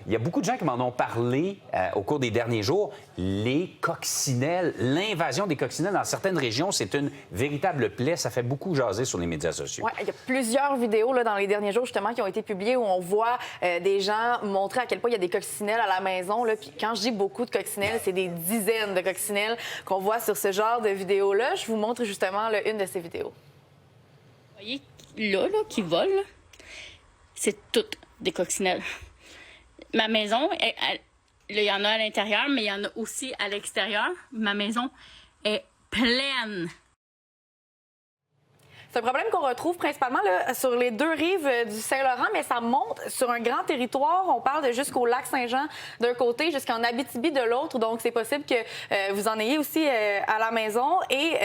il y a beaucoup de gens qui m'en ont parlé au cours des derniers jours. Les coccinelles, l'invasion des coccinelles dans certaines régions, c'est une véritable plaie. Ça fait beaucoup jaser sur les médias sociaux. Oui, il y a plusieurs vidéos là, dans les derniers jours justement qui ont été publiées où on voit des gens montrer à quel point il y a des coccinelles à la maison. Là. Puis quand je dis beaucoup de coccinelles, c'est des dizaines de coccinelles qu'on voit sur ce genre de vidéos-là. Je vous montre justement là, une de ces vidéos. Vous voyez, là, qui vole, là, c'est toutes des coccinelles. Ma maison, il y en a à l'intérieur, mais il y en a aussi à l'extérieur. Ma maison est pleine. C'est un problème qu'on retrouve principalement là, sur les deux rives du Saint-Laurent, mais ça monte sur un grand territoire. On parle de jusqu'au lac Saint-Jean d'un côté, jusqu'en Abitibi de l'autre. Donc, c'est possible que vous en ayez aussi à la maison. Et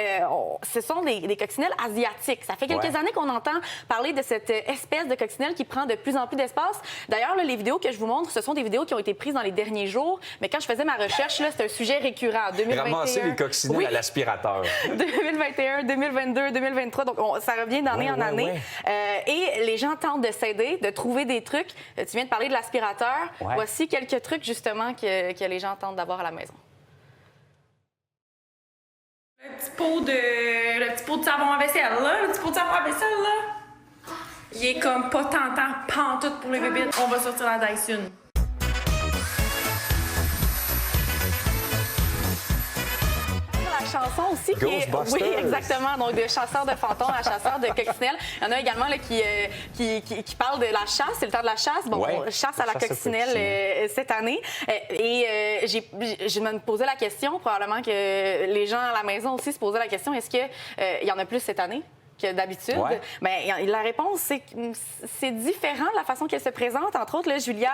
ce sont des coccinelles asiatiques. Ça fait quelques années qu'on entend parler de cette espèce de coccinelle qui prend de plus en plus d'espace. D'ailleurs, là, les vidéos que je vous montre, ce sont des vidéos qui ont été prises dans les derniers jours. Mais quand je faisais ma recherche, c'est un sujet récurrent. 2021, ramasser les coccinelles à l'aspirateur. 2021, 2022, 2023. Donc, ça revient d'année en année. Et les gens tentent de s'aider, de trouver des trucs. Tu viens de parler de l'aspirateur. Voici quelques trucs, justement, que les gens tentent d'avoir à la maison. Le petit pot de savon à vaisselle, là. Le petit pot de savon à vaisselle, là. Il est comme pas tentant, pantoute pour les bébés. On va sortir la Dyson. Chanson aussi qui est... Oui, exactement. Donc, de chasseurs de fantômes à chasseurs de coccinelles. Il y en a également là, qui parlent de la chasse. C'est le temps de la chasse. Bon, chasse à la coccinelle cette année. Et je me posais la question, probablement que les gens à la maison aussi se posaient la question, est-ce qu'il y en a plus cette année que d'habitude? Bien, la réponse, c'est que c'est différent de la façon qu'elle se présente. Entre autres, là, Julia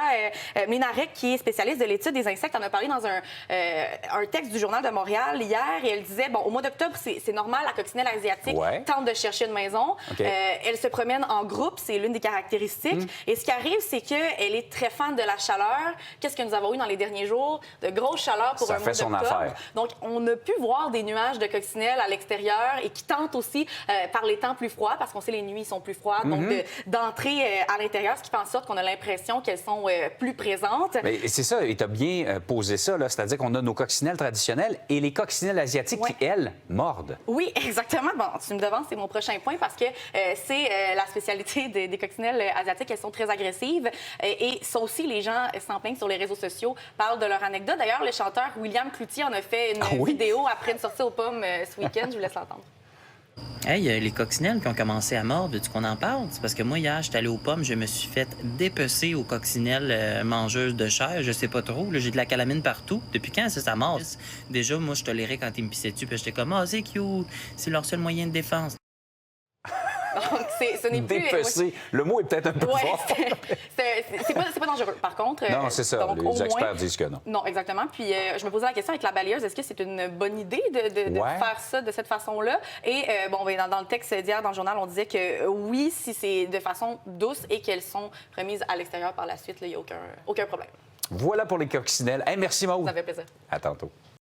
Mlinarec, qui est spécialiste de l'étude des insectes, en a parlé dans un texte du Journal de Montréal hier. Et elle disait, bon, au mois d'octobre, c'est normal, la coccinelle asiatique tente de chercher une maison. Elle se promène en groupe, c'est l'une des caractéristiques. Et ce qui arrive, c'est qu'elle est très fan de la chaleur. Qu'est-ce que nous avons eu dans les derniers jours? De grosses chaleurs pour un mois d'octobre. Donc, on a pu voir des nuages de coccinelles à l'extérieur et qui tentent aussi par les temps plus froids, parce qu'on sait les nuits sont plus froides, donc d'entrer à l'intérieur, ce qui fait en sorte qu'on a l'impression qu'elles sont plus présentes. Mais c'est ça, et tu as bien posé ça, c'est-à-dire qu'on a nos coccinelles traditionnelles et les coccinelles asiatiques qui, elles, mordent. Oui, exactement. Bon, tu me devances, c'est mon prochain point, parce que c'est la spécialité des coccinelles asiatiques. Elles sont très agressives et ça aussi, les gens s'en plaignent sur les réseaux sociaux, parlent de leur anecdote. D'ailleurs, le chanteur William Cloutier en a fait une vidéo après une sortie aux pommes ce week-end. Je vous laisse l'entendre. Hey, les coccinelles qui ont commencé à mordre, veux-tu qu'on en parle? C'est parce que moi, hier, j'étais allé aux pommes, je me suis fait dépecer aux coccinelles mangeuses de chair, je sais pas trop. J'ai de la calamine partout. Depuis quand ça mord? Déjà, moi, je tolérais quand ils me pissaient dessus, puis j'étais comme, c'est cute, c'est leur seul moyen de défense. Donc, ce n'est plus... Dépecer. Le mot est peut-être un peu fort. C'est pas dangereux, par contre. Non, c'est ça. Donc, les experts disent que non. Non, exactement. Puis, je me posais la question avec la balayeuse, est-ce que c'est une bonne idée de faire ça de cette façon-là? Et, dans le texte d'hier, dans le journal, on disait que oui, si c'est de façon douce et qu'elles sont remises à l'extérieur par la suite, il n'y a aucun problème. Voilà pour les coccinelles. Hey, merci, Maude. Ça fait plaisir. À tantôt.